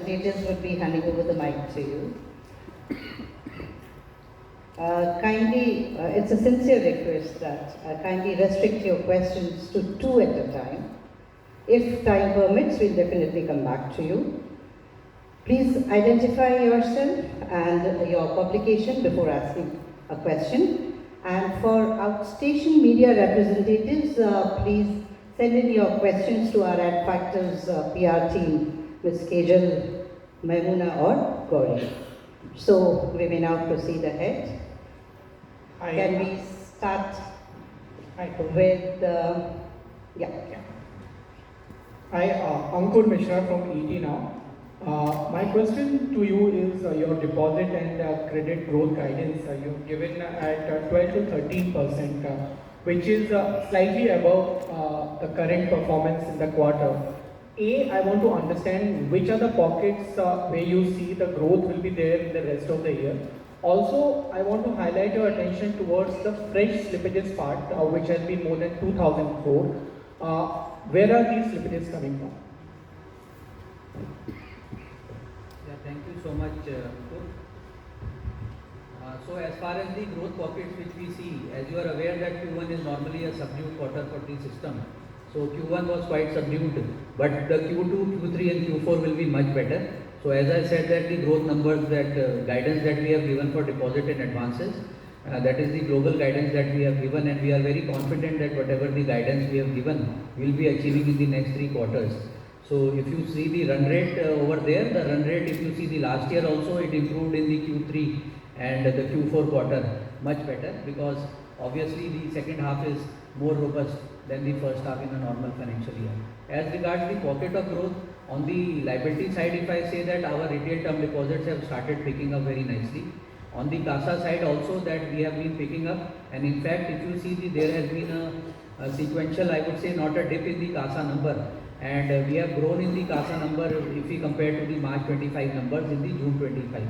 representatives would be handing over the mic to you. Kindly, it's a sincere request that kindly restrict your questions to 2 at a time. If time permits, we'll definitely come back to you. Please identify yourself and your publication before asking a question. And for outstation media representatives, please send in your questions to our Adfactors PR team, Ms. Kejal, Maimuna or Gauri. So we may now proceed ahead. Can we start with, yeah. Hi, Ankur Mishra from ET Now. My question to you is your deposit and credit growth guidance you've given at 12 to 13%, which is slightly above the current performance in the quarter. I want to understand which are the pockets where you see the growth will be there in the rest of the year. Also, I want to highlight your attention towards the fresh slippages part, which has been more than 2,000 crore. Where are these slippages coming from? Yeah, thank you so much, Ankur. So as far as the growth pockets which we see, as you are aware that Q1 is normally a subdued quarter for the system. So Q1 was quite subdued, but the Q2, Q3 and Q4 will be much better. So as I said that the growth numbers that guidance that we have given for deposit and advances, that is the global guidance that we have given, and we are very confident that whatever the guidance we have given we will be achieving in the next 3 quarters. So if you see the run rate over there, the run rate if you see the last year also it improved in the Q3 and the Q4 quarter much better, because obviously the second half is more robust than the first half in a normal financial year. As regards the pocket of growth, on the liability side, if I say that our retail term deposits have started picking up very nicely. On the CASA side also that we have been picking up, and in fact if you see there has been a sequential, I would say not a dip in the CASA number, and we have grown in the CASA number if we compare to the March 25 numbers in the June 25.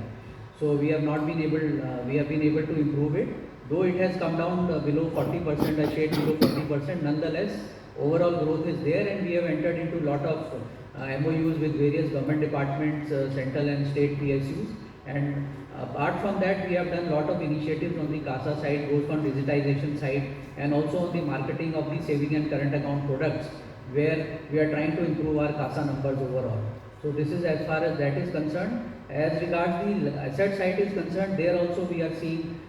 So we have not been able, we have been able to improve it, though it has come down below 40%, a shade below 40%, nonetheless overall growth is there, and we have entered into a lot of MOUs with various government departments, central and state PSUs, and apart from that we have done a lot of initiatives on the CASA side, both on digitization side and also on the marketing of the saving and current account products, where we are trying to improve our CASA numbers overall. So this is as far as that is concerned. As regards the asset side is concerned, there also we are seeing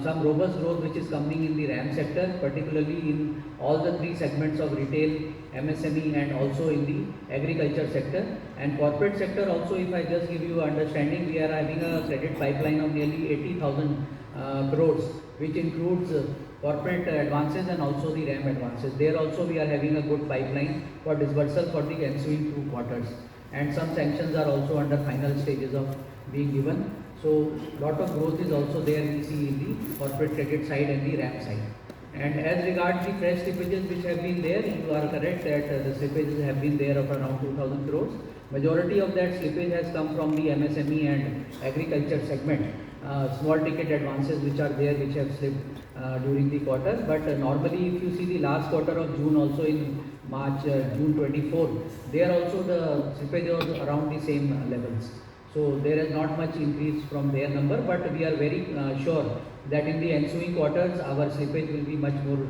some robust growth which is coming in the RAM sector, particularly in all the 3 segments of retail, MSME and also in the agriculture sector. And corporate sector also, if I just give you understanding, we are having a credit pipeline of nearly 80,000 crores, which includes corporate advances and also the RAM advances. There also we are having a good pipeline for disbursal for the ensuing 2 quarters. And some sanctions are also under final stages of being given. So lot of growth is also there we see in the corporate credit side and the RAM side. And as regards the fresh slippages which have been there, you are correct that the slippages have been there of around 2,000 crores. Majority of that slippage has come from the MSME and agriculture segment. Small ticket advances which are there, which have slipped during the quarter. But normally if you see the last quarter of June also in March, June 24, there also the slippage was around the same levels. So there is not much increase from their number, but we are very sure that in the ensuing quarters our slippage will be much more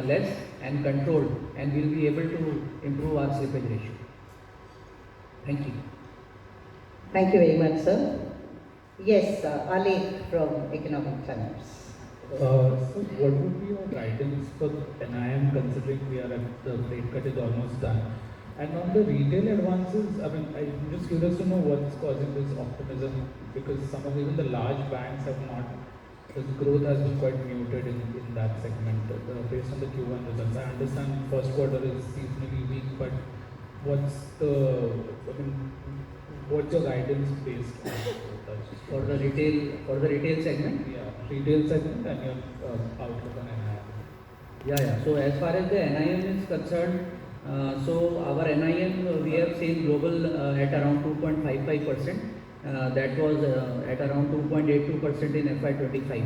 less and controlled, and we will be able to improve our slippage ratio. Thank you. Thank you very much, sir. Yes, Ali from Economic Times. So what would be your guidance for NIM, considering we are at the rate cut is almost done? And on the retail advances, I mean, I'm just curious to know what's causing this optimism, because some of even the large banks have not, the growth has been quite muted in that segment based on the Q1 results. I understand first quarter is seasonally weak, but what's your guidance based on for the retail segment? Yeah, retail segment and your outlook on NIM. Yeah. So as far as the NIM is concerned, so our NIM we have seen global at around 2.55%. That was at around 2.82% in FY25.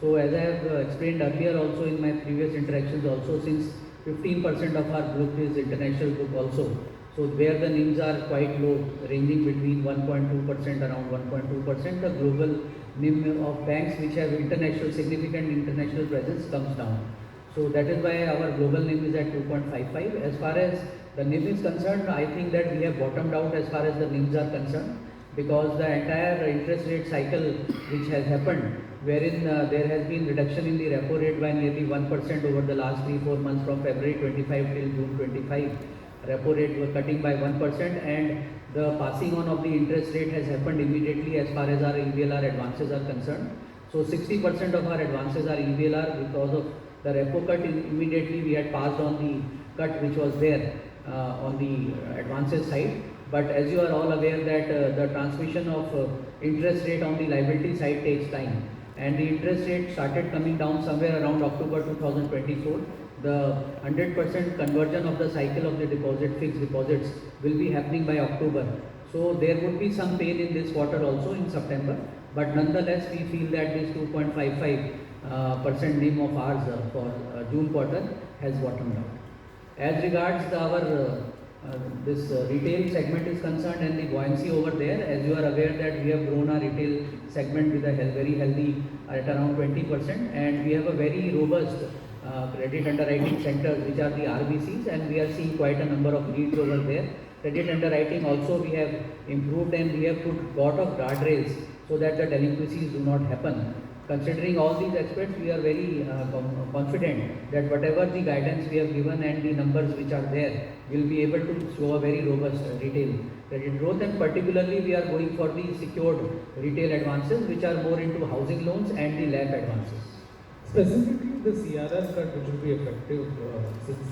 So as I have explained earlier also in my previous interactions also, since 15% of our book is international book also, So where the NIMs are quite low, ranging between 1.2%, around 1.2%, the global NIM of banks which have significant international presence comes down. So that is why our global NIM is at 2.55. As far as the NIM is concerned, I think that we have bottomed out as far as the NIMs are concerned, because the entire interest rate cycle which has happened, wherein there has been reduction in the repo rate by nearly 1% over the last 3-4 months from February 25 till June 25. Repo rate were cutting by 1%, and the passing on of the interest rate has happened immediately as far as our EBLR advances are concerned. So 60% of our advances are EBLR because of the repo cut. Immediately we had passed on the cut which was there on the advances side. But as you are all aware that the transmission of interest rate on the liability side takes time, and the interest rate started coming down somewhere around October 2024. The 100% conversion of the cycle of the fixed deposits will be happening by October. So there would be some pain in this quarter also in September, but nonetheless we feel that this 2.55% NIM of ours for June quarter has bottomed out. As regards our this retail segment is concerned and the buoyancy over there, as you are aware that we have grown our retail segment with a very healthy at around 20%, and we have a very robust credit underwriting centers which are the RBCs, and we are seeing quite a number of leads over there. Credit underwriting also we have improved, and we have put lot of guardrails so that the delinquencies do not happen. Considering all these aspects, we are very confident that whatever the guidance we have given and the numbers which are there, will be able to show a very robust retail credit growth, and particularly we are going for the secured retail advances which are more into housing loans and the LAP advances. Specifically, the CRR cut which will be effective since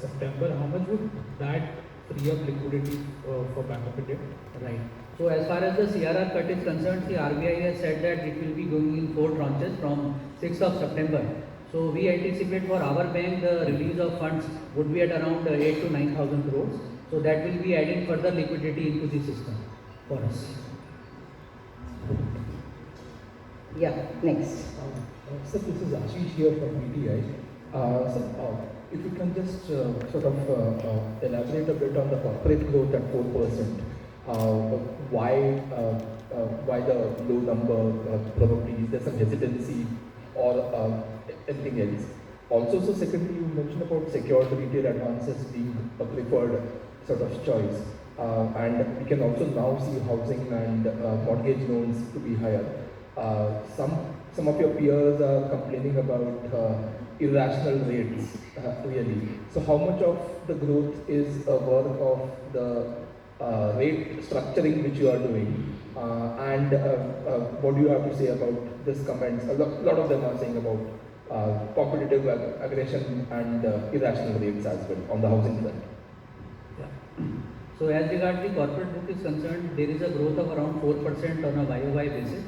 September, how much would that free up liquidity for Bank of India? Right. So as far as the CRR cut is concerned, the RBI has said that it will be going in 4 tranches from 6th of September. So we anticipate for our bank the release of funds would be at around 8 to 9,000 crores. So that will be adding further liquidity into the system for us. Yeah, next. Sir, this is Ashish here from BTI. Sir, if you can just sort of elaborate a bit on the corporate growth at 4%. Why the low number? Probably is there some hesitancy or anything else? Also, so secondly, you mentioned about secured retail advances being a preferred sort of choice, and we can also now see housing and mortgage loans to be higher. Some of your peers are complaining about irrational rates, really. So how much of the growth is a work of the rate structuring which you are doing, and what do you have to say about this comments? A lot of them are saying about competitive aggression and irrational rates as well on the housing front. Yeah. So as regards the corporate book is concerned, there is a growth of around 4% on a YOY basis.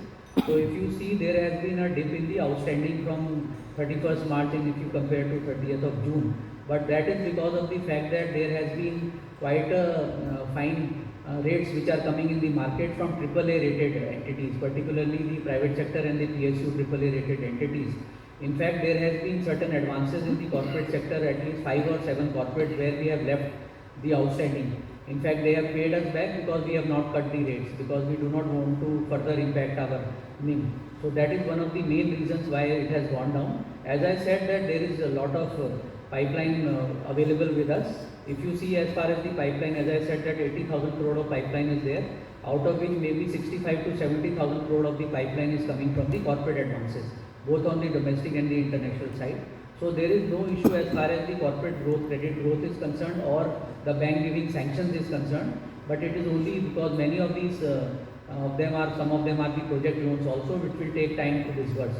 So if you see, there has been a dip in the outstanding from 31st March and if you compare to 30th of June. But that is because of the fact that there has been quite a fine rates which are coming in the market from AAA rated entities, particularly the private sector and the PSU AAA rated entities. In fact, there has been certain advances in the corporate sector, at least 5 or 7 corporates where we have left the outstanding. In fact, they have paid us back because we have not cut the rates, because we do not want to further impact our NIM. So that is one of the main reasons why it has gone down. As I said that there is a lot of pipeline available with us. If you see as far as the pipeline, as I said that 80,000 crore of pipeline is there, out of which maybe 65 to 70,000 crore of the pipeline is coming from the corporate advances, both on the domestic and the international side. So there is no issue as far as the corporate growth, credit growth is concerned, or the bank giving sanctions is concerned, but it is only because many of these some of them are the project loans also, which will take time to disburse.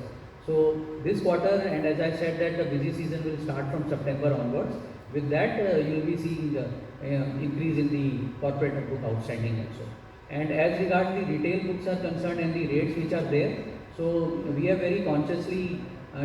So this quarter, and as I said that the busy season will start from September onwards. With that, you will be seeing increase in the corporate book outstanding also. And as regards the retail books are concerned and the rates which are there, so we have very consciously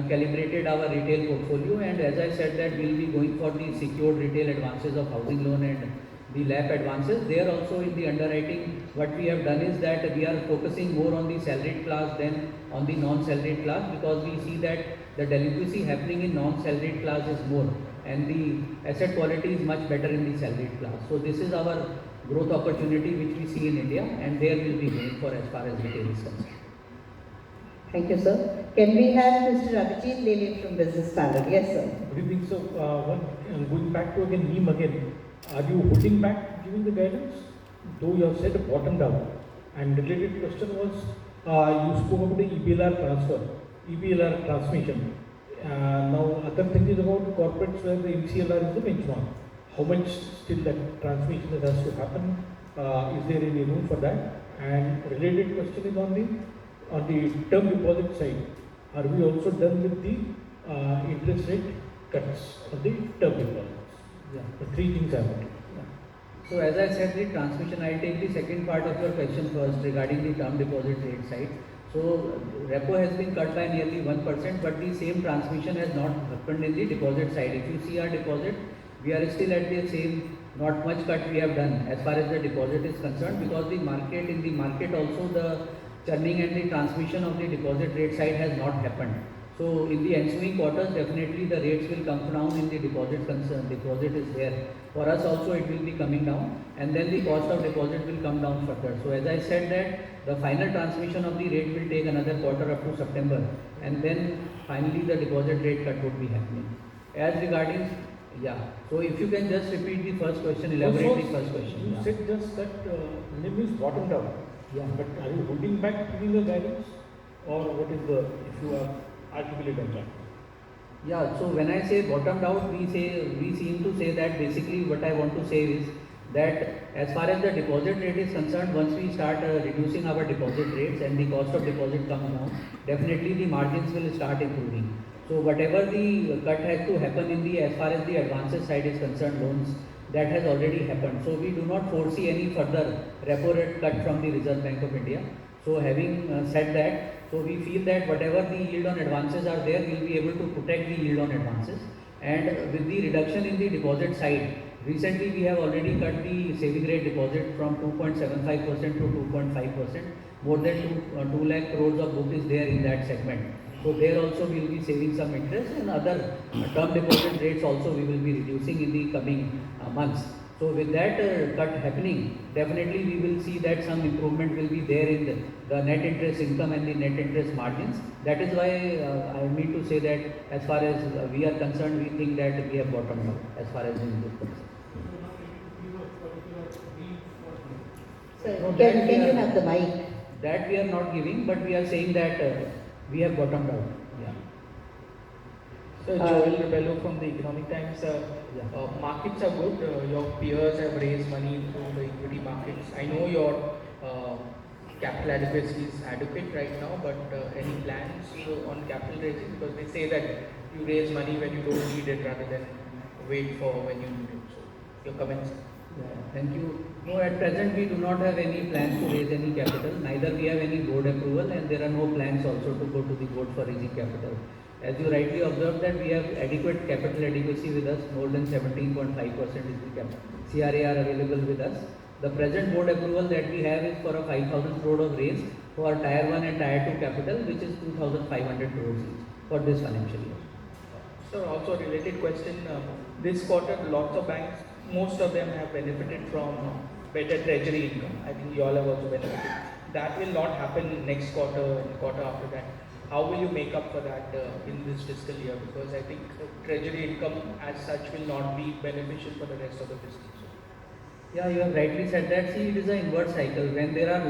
calibrated our retail portfolio, and as I said that we will be going for the secured retail advances of housing loan and the LAP advances. There also in the underwriting, what we have done is that we are focusing more on the salaried class than on the non-salaried class, because we see that the delinquency happening in non-salaried class is more, and the asset quality is much better in the salaried class. So this is our growth opportunity which we see in India, and there will be room for as far as retail is concerned. Thank you, sir. Can we have Mr. Abhijit Lele from Business Standard? Yes, sir. Good evening, sir. Going back to again NIM again, are you holding back giving the guidance? Though you have said bottomed out. And related question was, you spoke about the EBLR transfer, EBLR transmission. Now, other thing is about corporates where the MCLR is the benchmark. How much still that transmission that has to happen? Is there any room for that? And related question is on the term deposit side. Are we also done with the interest rate cuts on the term deposits? Yeah. The three things I want. So as I said, the transmission, I'll take the second part of your question first regarding the term deposit rate side. So repo has been cut by nearly 1%, but the same transmission has not happened in the deposit side. If you see our deposit, we are still at the same, not much cut we have done as far as the deposit is concerned, because in the market also the churning and the transmission of the deposit rate side has not happened. So in the ensuing quarters, definitely the rates will come down in the deposit concern. Deposit is there. For us also it will be coming down, and then the cost of deposit will come down further. So as I said that the final transmission of the rate will take another quarter up to September, and then finally the deposit rate cut would be happening. As regarding, yeah. So if you can just repeat the first question, elaborate the first question. You Yeah. said just that NIM is bottomed out. Yeah. But are you holding back giving the guidance? Or what is the, if you are articulate on that? Yeah, so when I say bottomed out, we seem to say that basically what I want to say is that as far as the deposit rate is concerned, once we start reducing our deposit rates and the cost of deposit comes down, definitely the margins will start improving. So whatever the cut has to happen in the, as far as the advances side is concerned, loans, that has already happened. So we do not foresee any further repo rate cut from the Reserve Bank of India. So having said that, so we feel that whatever the yield on advances are there, we will be able to protect the yield on advances. And with the reduction in the deposit side, recently we have already cut the saving rate deposit from 2.75% to 2.5%. More than 2 lakh crores of book is there in that segment. So there also we will be saving some interest, and other term deposit rates also we will be reducing in the coming months. So with that cut happening, definitely we will see that some improvement will be there in the net interest income and the net interest margins. That is why I mean to say that as far as we are concerned, we think that we have bottomed out as far as this is concerned. Sir, No, can that we you are- have the mic? That we are not giving, but we are saying that we have bottomed out. Yeah. So Joel Rebello from the Economic Times. Markets are good. Your peers have raised money through the equity markets. I know your capital adequacy is adequate right now, but any plans on capital raising? Because they say that you raise money when you don't need it rather than wait for when you need it. So your comments. Yeah, thank you. No, at present we do not have any plans to raise any capital. Neither we have any board approval, and there are no plans also to go to the board for raising capital. As you rightly observed that we have adequate capital adequacy with us, more than 17.5% is the CRAR available with us. The present board approval that we have is for a 5,000 crore of raise for Tier 1 and Tier 2 capital, which is 2,500 crores each for this financial year. So also a related question. This quarter, lots of banks, most of them have benefited from better treasury income. I think you all have also benefited. That will not happen next quarter and quarter after that. How will you make up for that in this fiscal year? Because I think treasury income as such will not be beneficial for the rest of the fiscal year. Yeah, you have rightly said that. See, it is an inverse cycle. When there are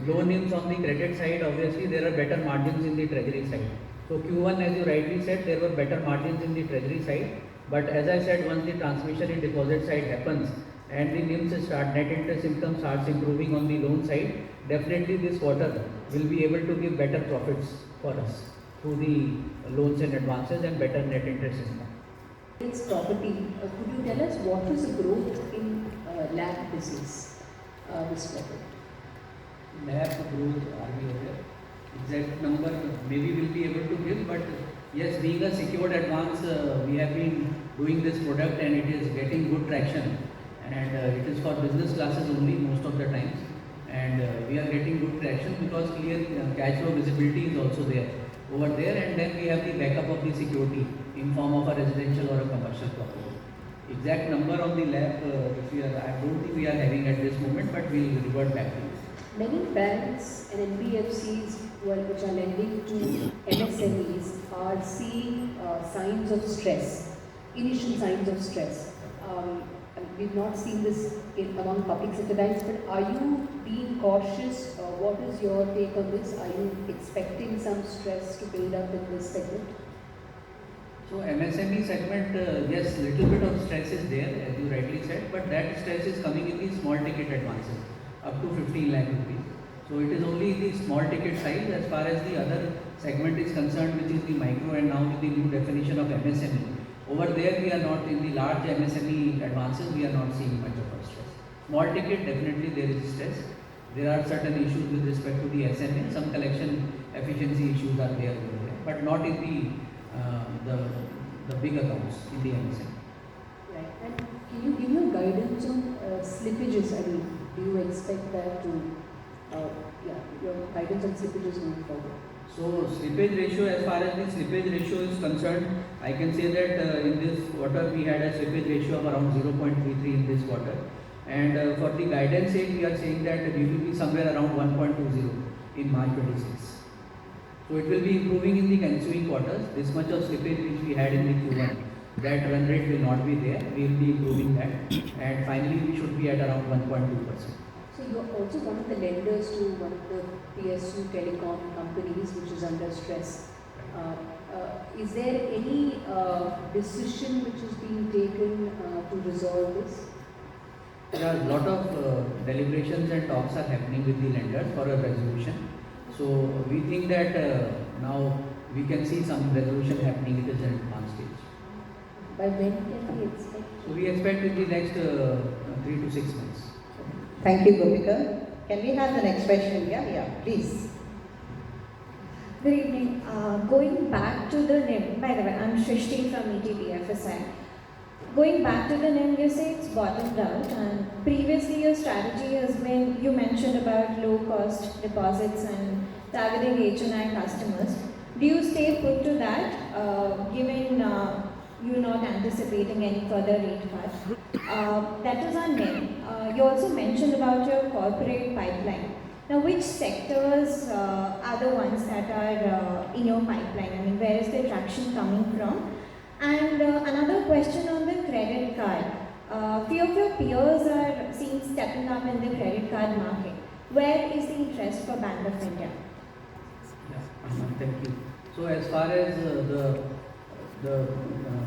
low NIMs on the credit side, obviously there are better margins in the treasury side. So Q1, as you rightly said, there were better margins in the treasury side. But as I said, once the transmission in deposit side happens and the NIMs start, net interest income starts improving on the loan side, definitely this quarter will be able to give better profits for us through the loans and advances and better net interest income. It's property. Could you tell us what was the growth in LAP business this quarter? LAP growth, are we aware? Exact number maybe we'll be able to give, but yes, being a secured advance, we have been doing this product and it is getting good traction, and it is for business classes only most of the times, and we are getting good traction because clear cash flow visibility is also there. over there, and then we have the backup of the security in form of a residential or a commercial property. Exact number on the lab, I don't think we are having at this moment, but we'll revert back to you. Many banks and NBFCs which are lending to MSMEs are seeing signs of stress, initial signs of stress. And we've not seen this among public sector banks, but are you being cautious? What is your take on this? Are you expecting some stress to build up in this segment? So MSME segment, yes, little bit of stress is there, as you rightly said, but that stress is coming in the small ticket advances, up to 15 lakh rupees. So it is only the small ticket size. As far as the other segment is concerned, which is the micro, and now with the new definition of MSME, over there we are not, in the large MSME advances, we are not seeing much of a stress. Small ticket, definitely there is stress. There are certain issues with respect to the SMA, some collection efficiency issues are there over there, but not in the big accounts in the MSME. Right. And can you give your guidance on slippages? I mean, do you expect that to, your guidance on slippages moving forward? So slippage ratio, as far as the slippage ratio is concerned, I can say that in this quarter we had a slippage ratio of around 0.33 in this quarter. And for the guidance sake, we are saying that we will be somewhere around 1.20 in March 26. So it will be improving in the ensuing quarters. This much of slippage which we had in the Q1, that run rate will not be there. We will be improving that, and finally we should be at around 1.2%. So you are also one of the lenders to one of the PSU telecom companies which is under stress. Is there any decision which is being taken to resolve this? There are a lot of deliberations and talks are happening with the lenders for a resolution. So we think that now we can see some resolution happening. It is at advanced stage. By when can we expect? So we expect in the next 3 to 6 months. Thank you, Gopika. Can we have the next question? Yeah, please. Good evening. Going back to the NIM, by the way, I'm Shrishti from ETBFSI. Going back to the NIM, you say it's bottomed out, and previously your strategy has been, you mentioned about low cost deposits and targeting HNI customers. Do you stay put to that, given you're not anticipating any further rate cuts? That is on NIM. You also mentioned about your corporate pipeline. Now, which sectors are the ones that are in your pipeline? I mean, where is the traction coming from? And another question on the credit card. Few of your peers are seen stepping up in the credit card market. Where is the interest for Bank of India? Yeah, thank you. So as far as the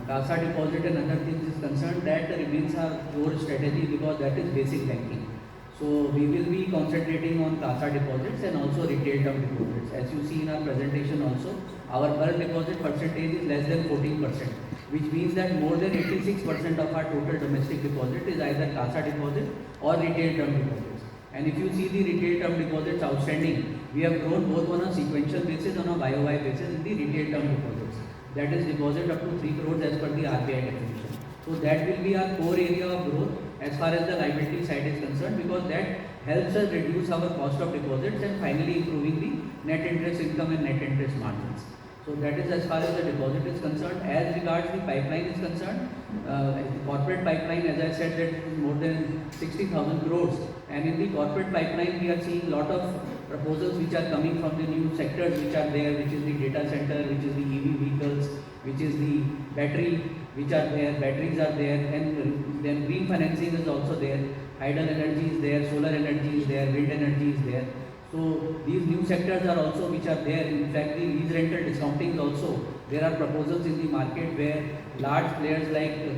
CASA deposit and other things is concerned, that remains our core strategy because that is basic banking. So we will be concentrating on CASA deposits and also retail term deposits. As you see in our presentation also, our bulk deposit percentage is less than 14%, which means that more than 86% of our total domestic deposit is either CASA deposit or retail term deposits. And if you see the retail term deposits outstanding, we have grown both on a sequential basis and on a YOY basis in the retail term deposits. That is deposit up to 3 crores as per the RBI definition. So that will be our core area of growth as far as the liability side is concerned, because that helps us reduce our cost of deposits and finally improving the net interest income and net interest margins. So that is as far as the deposit is concerned. As regards the pipeline is concerned, the corporate pipeline, as I said, that is more than 60,000 crores. And in the corporate pipeline, we are seeing a lot of proposals which are coming from the new sectors which are there, which is the data center, which is the EV vehicles, which is the battery, which are there, batteries are there, and then green financing is also there, hydel energy is there, solar energy is there, wind energy is there. So these new sectors are also which are there. In fact, the lease rental discounting also, there are proposals in the market where large players like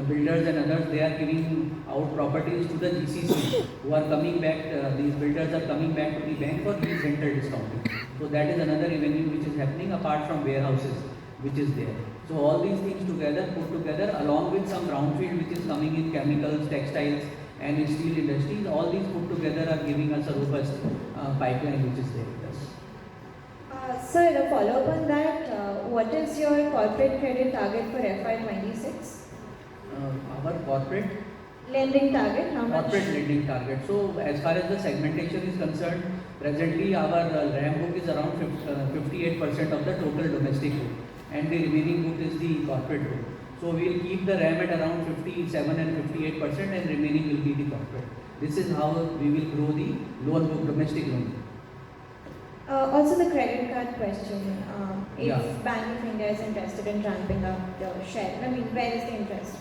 builders and others, they are giving out properties to the GCC who are coming back, these builders are coming back to the bank for lease rental discounting. So that is another revenue which is happening apart from warehouses which is there. So all these things together, put together, along with some brownfield which is coming in chemicals, textiles and in steel industries, all these put together are giving us a robust pipeline which is there with us. Sir, a follow-up on that, what is your corporate credit target for FY26? Our corporate Lending target, how much? Corporate lending target. So as far as the segmentation is concerned, presently our RAM book is around 58% of the total domestic book, and the remaining book is the corporate book. So we will keep the RAM at around 57 and 58%, and remaining will be the corporate. This is how we will grow the loan book, domestic loan. Also the credit card question. If Yeah. Bank of India is interested in ramping up the share, I mean, where is the interest?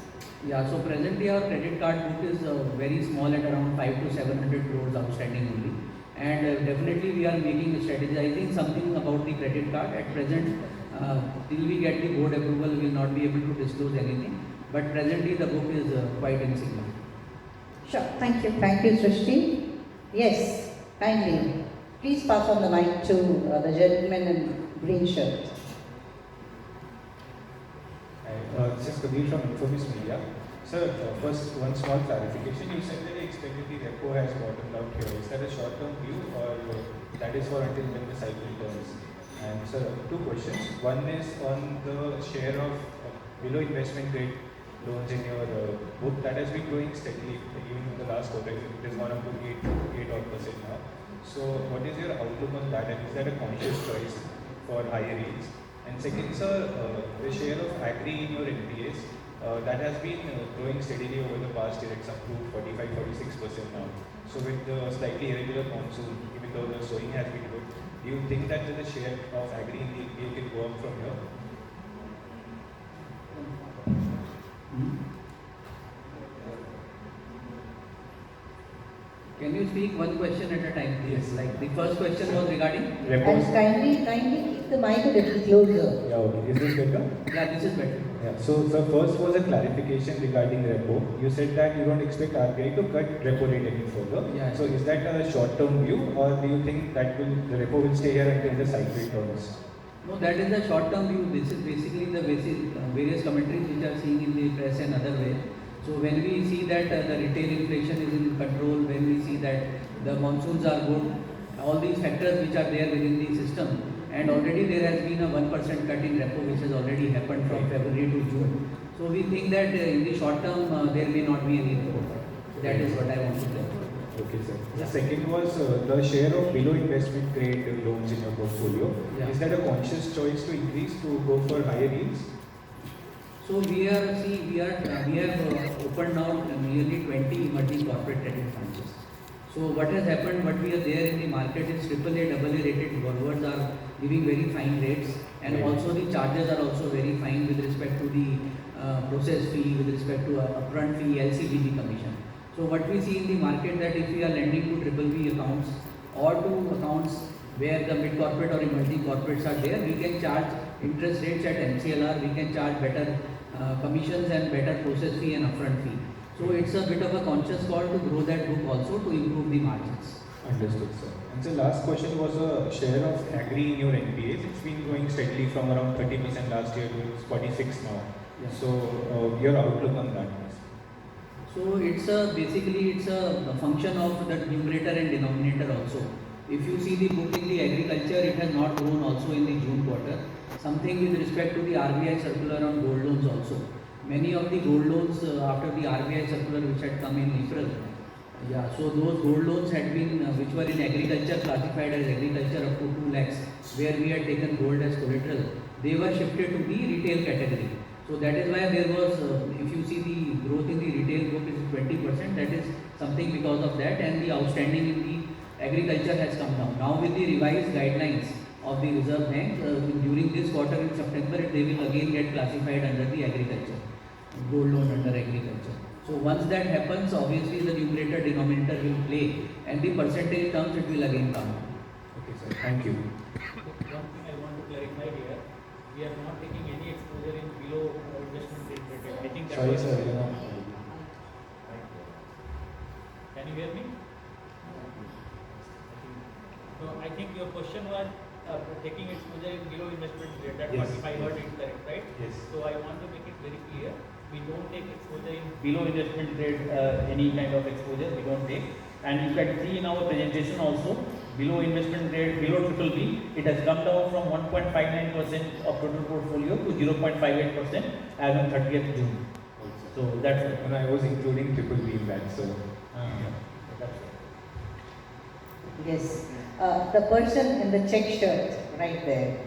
Yeah, so presently our credit card book is very small at around 5 to 700 crores outstanding only. And definitely we are strategizing something about the credit card. At present, till we get the board approval, we will not be able to disclose anything. But presently the book is quite insignificant. Sure, thank you. Thank you, Srishti. Yes, kindly. Please pass on the mic to the gentleman in green shirt. This is Kabir from Infobis Media. Sir, first one small clarification. You said that you expected the repo has bottomed out here. Is that a short-term view or that is for until when the cycle turns? And sir, two questions. One is on the share of below investment grade loans in your book that has been growing steadily even in the last quarter. It has gone up to 8% now. So what is your outlook on that, and is that a conscious choice for higher yields? And second, sir, the share of agri in your NPAs, that has been growing steadily over the past year. It's up to 45-46% now. So with the slightly irregular monsoon, even though the sowing has been good, do you think that the share of agri in the NPA can go up from here? Can you speak one question at a time, please? Yes. Like the first question was regarding? And kindly keep the mic a little closer. Yeah, okay. Is this better? Yeah, this is better. Yeah. So the first was a clarification regarding repo. You said that you don't expect RBI to cut repo rate any further. Yeah. So is that a short-term view, or do you think that the repo will stay here until the cycle turns? No, that is the short-term view. This is basically the various commentaries which are seen in the press and other way. So when we see that the retail inflation is in control, when we see that the monsoons are good, all these factors which are there within the system, and already there has been a 1% cut in repo which has already happened from February to June. So we think that in the short term there may not be any repo cut. That is what I want to tell. Okay, sir. The second was the share of below investment grade loans in your portfolio. Yeah. Is that a conscious choice to increase to go for higher yields? So we have opened now nearly 20 emerging corporate credit funds. So what has happened, what we are there in the market is AAA, AA rated borrowers are giving very fine rates, and Right. also the charges are also very fine with respect to the process fee, with respect to upfront fee, LCBG commission. So what we see in the market that if we are lending to BBB accounts or to accounts where the mid corporate or emerging corporates are there, we can charge interest rates at MCLR, we can charge better commissions and better process fee and upfront fee. So it's a bit of a conscious call to grow that book also to improve the margins. Understood, sir. And so last question was a share of agri in your NPAs. It's been growing steadily from around 30% last year to 46 now. Yeah. So your outlook on that, please. So basically it's a function of the numerator and denominator also. If you see the book in the agriculture, it has not grown also in the June quarter. Something with respect to the RBI circular on gold loans also. Many of the gold loans after the RBI circular which had come in April, so those gold loans had been, which were in agriculture classified as agriculture up to 2 lakhs, where we had taken gold as collateral, they were shifted to the retail category. So that is why there was, if you see the growth in the retail book is 20%, that is something because of that, and the outstanding in the agriculture has come down. Now with the revised guidelines of the Reserve Bank, during this quarter in September, they will again get classified under the agriculture, gold loan under agriculture. So once that happens, obviously the numerator denominator will play, and the percentage terms it will again come down. Okay, sir. Thank you. One thing I want to clarify here, we are not taking any exposure in below investment grade rated. I think that Sorry, was- sir. You know. Can you hear me? No, I think your question was taking exposure in below investment grade. That's Yes. what if I heard it correct, right? Yes. So I want to make it very clear. We don't take exposure in below investment grade, any kind of exposure we don't take. And you can see in our presentation also, below investment grade, below BBB, it has come down from 1.59% of total portfolio to 0.58% as on 30th June. So that's it. And I was including triple B in that. So that's it. Yes. The person in the check shirt, right there.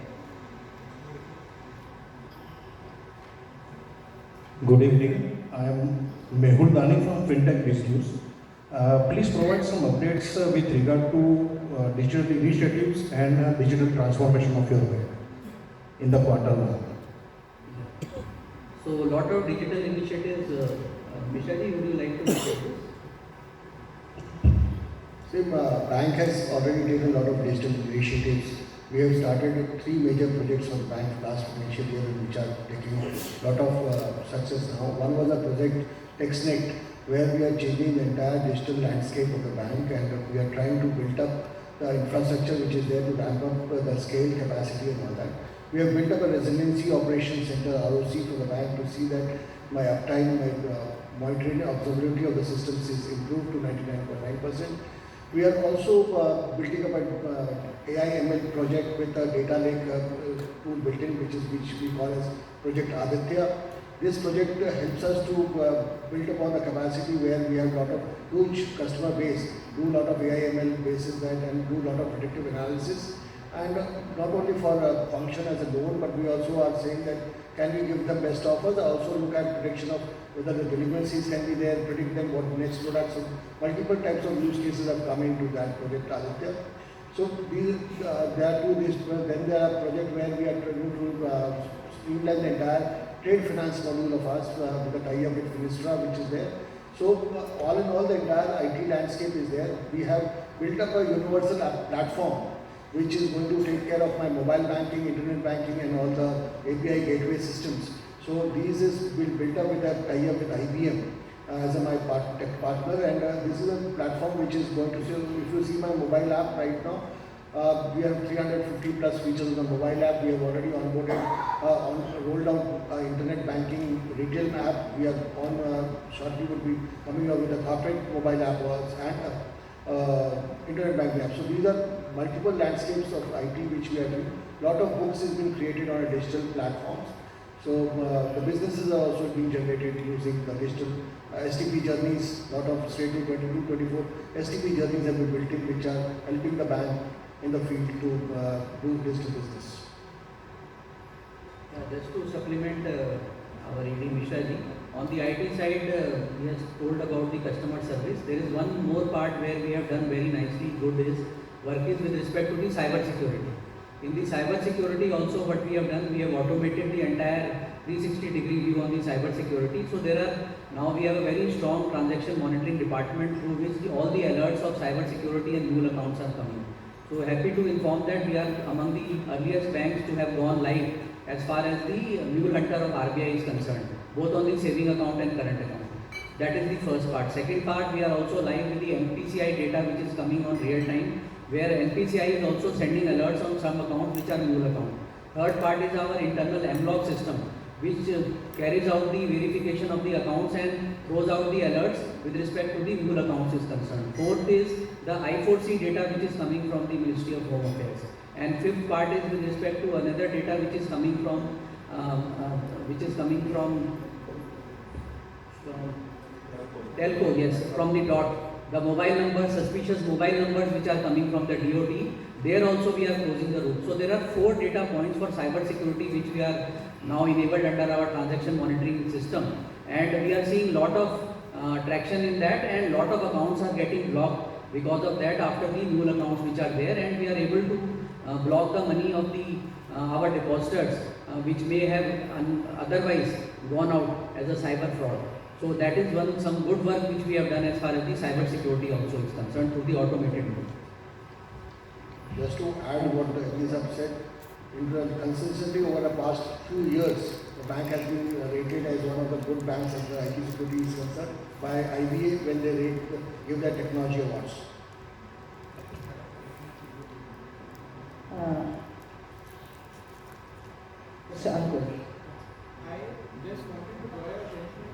Good evening. I am Mehul Dani from FinTech Biz News. Please provide some updates with regard to digital initiatives and digital transformation of your bank in the quarter one. So, a lot of digital initiatives. Mishaji, would you like to take this? See, bank has already taken a lot of digital initiatives. We have started 3 major projects for the bank last financial year, which are taking a lot of success now. One was a project TextNet, where we are changing the entire digital landscape of the bank, and we are trying to build up the infrastructure which is there to ramp up the scale, capacity and all that. We have built up a resiliency operations center, ROC, for the bank to see that my uptime, my monitoring, observability of the systems is improved to 99.9%. We are also building up an AI/ML project with a data lake tool built in, which we call as Project Aditya. This project helps us to build upon the capacity where we have a lot of huge customer base, do a lot of AI/ML basis that, and do a lot of predictive analysis. And not only for a function as a loan, but we also are saying that can we give them best offers, also look at prediction of whether the delinquencies can be there, predict them what next products. So multiple types of use cases have come into that Project Aditya. So these, there are two. Then there are projects where we are trying to streamline the entire trade finance module of us with a tie-up with Finistra, which is there. So all in all, the entire IT landscape is there. We have built up a universal platform which is going to take care of my mobile banking, internet banking and all the API gateway systems. So these is built up with a tie-up with IBM as my tech partner, and this is a platform which is going to, if you see my mobile app right now, we have 350 plus features on the mobile app. We have already onboarded, rolled out internet banking retail app. We are on, shortly would be coming up with a corporate mobile app and internet banking app. So these are multiple landscapes of IT which we are doing. A lot of books has been created on a digital platforms. So the businesses are also being generated using the digital STP journeys. A lot of straight to 22, 24 STP journeys have been built in, which are helping the bank in the field to do digital business. Just to supplement our ED Mishra ji, on the IT side, he has told about the customer service. There is one more part where we have done very nicely good is work is with respect to the cyber security. In the cyber security also what we have done, we have automated the entire 360-degree view on the cyber security. So now we have a very strong transaction monitoring department through which all the alerts of cyber security and mule accounts are coming. So happy to inform that we are among the earliest banks to have gone live as far as the mule hunter of RBI is concerned, both on the saving account and current account. That is the first part. Second part, we are also live with the NPCI data which is coming on real time, where NPCI is also sending alerts on some accounts which are mule account. Third part is our internal MLOG system, which carries out the verification of the accounts and throws out the alerts with respect to the mule accounts is concerned. Fourth is the I4C data which is coming from the Ministry of Home Affairs. And fifth part is with respect to another data which is coming from telco, yes, from the dot. The mobile numbers, suspicious mobile numbers which are coming from the DOT, there also we are closing the loop. So there are 4 data points for cyber security which we are now enabled under our transaction monitoring system, and we are seeing lot of traction in that, and lot of accounts are getting blocked because of that after the mule accounts which are there, and we are able to block the money of the our depositors which may have otherwise gone out as a cyber fraud. So that is some good work which we have done as far as the cyber security also is concerned through the automated mode. Just to add what Elisa said, consistently over the past few years, the bank has been rated as one of the good banks as the IT security is concerned by IBA when they give their technology awards. Mr. Ankur. I just wanted to draw your attention.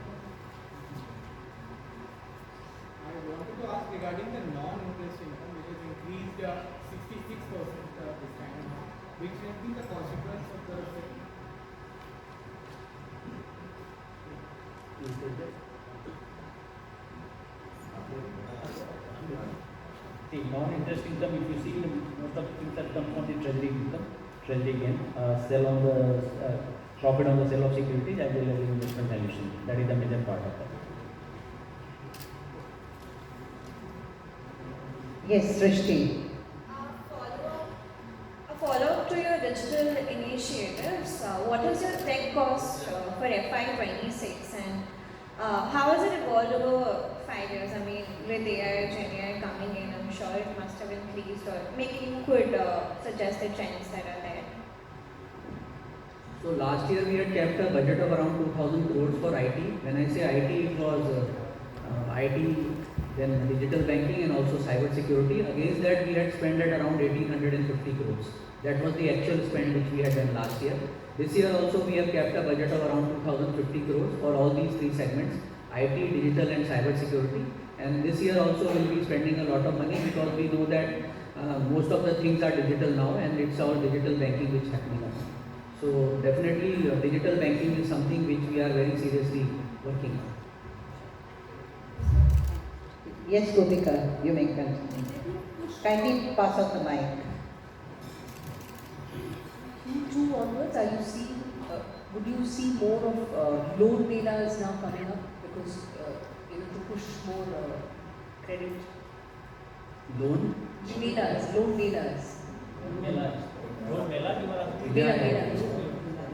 I wanted to ask regarding the non-interest income, which has increased 66% this time, which has been the consequence of the same. The non-interest income, if you see, most of the things that come from the treasury income, treasury gain, sell on the profit on the sale of securities as well as investment dilution. That is the major part of that. Yes, Srishti. A follow-up to your digital initiatives, what is your tech cost for FY26 and how has it evolved over 5 years? I mean, with AI, GenAI coming in, I'm sure it must have increased, or maybe you could suggest the trends that are there. So last year we had kept a budget of around 2000 crores for IT. When I say IT, it was IT, then digital banking and also cyber security. Against that we had spent at around 1850 crores. That was the actual spend which we had done last year. This year also we have kept a budget of around 2050 crores for all these three segments, IT, digital and cyber security. And this year also we will be spending a lot of money because we know that most of the things are digital now and it's all digital banking which is happening now. So definitely digital banking is something which we are very seriously working on. Yes, Gopika, you may continue. Kindly pass out the mic. Q2 onwards, would you see more of loan melas now coming up because to push more credit? Loan melas.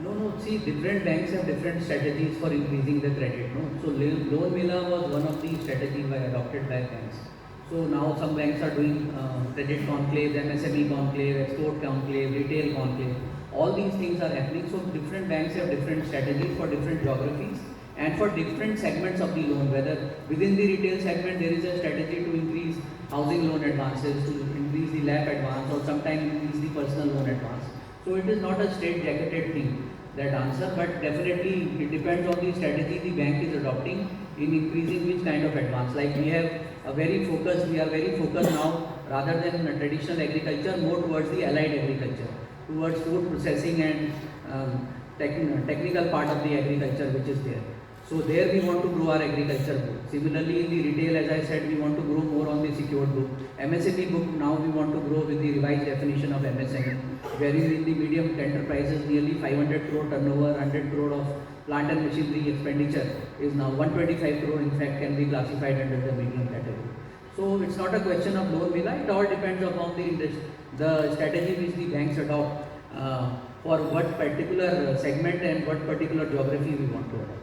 No, see, different banks have different strategies for increasing the credit. No? So loan mela was one of the strategies adopted by banks. So now some banks are doing credit conclave, MSME conclave, export conclave, retail conclave. All these things are happening. So different banks have different strategies for different geographies and for different segments of the loan. Whether within the retail segment there is a strategy to increase housing loan advances, to increase the LAP advance, or sometimes increase the personal loan advance. So it is not a straight jacketed thing, that answer, but definitely it depends on the strategy the bank is adopting in increasing which kind of advance. Like we are very focused now rather than traditional agriculture, more towards the allied agriculture, towards food processing and technical part of the agriculture which is there. So there we want to grow our agriculture book. Similarly in the retail, as I said, we want to grow more on the secured book. MSME book now we want to grow with the revised definition of MSME, wherein in the medium enterprises nearly 500 crore turnover, 100 crore of plant and machinery expenditure is now 125 crore in fact can be classified under the medium category. So it's not a question of loan mela, it all depends upon the strategy which the banks adopt for what particular segment and what particular geography we want to adopt.